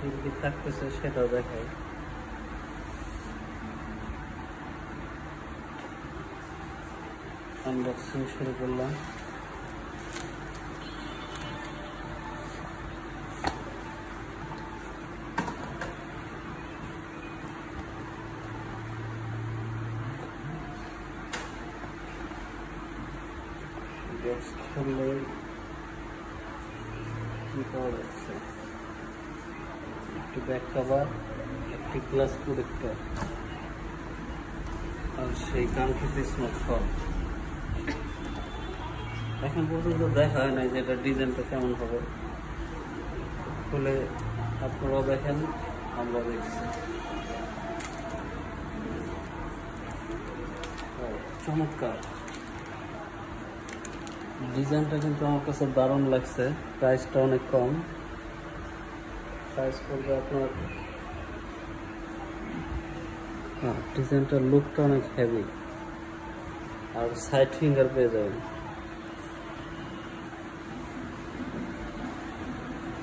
কি কি থাকতেছে সেটাও দেখাই। আনবক্সিং শুরু করলাম। বক্স খুললে কি পাওয়া যাচ্ছে? একটি ব্যাক কভার, একটি গ্লাস প্রোটেক্টর, আর সেই কাঙ্ক্ষিত স্মার্টফোন। এখন পর্যন্ত দেখা হয় নাই যে এটা ডিজাইনটা কেমন হবে। খুলে আপনারাও দেখেন, আমরা দেখছি। চমৎকার ডিজাইনটা, কিন্তু আমার কাছে দারুণ লাগছে। প্রাইসটা অনেক কম, প্রাইস করবে আপনার, হ্যাঁ ডিজাইনটার লুকটা অনেক হেভি, আর সাইড ফিঙ্গার পেয়ে যাবেন।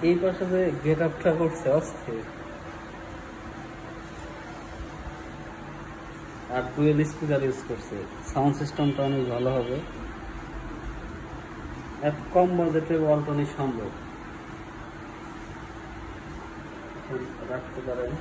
এই পাশে যে গেট আপটা করছে অস্থির, আর ডুয়েল স্পিকার ইউজ করছে। সাউন্ড সিস্টেমটা অনেক ভালো হবে, এত কম বাজেটে ওয়ালটনই সম্ভব রাখতে পারেন।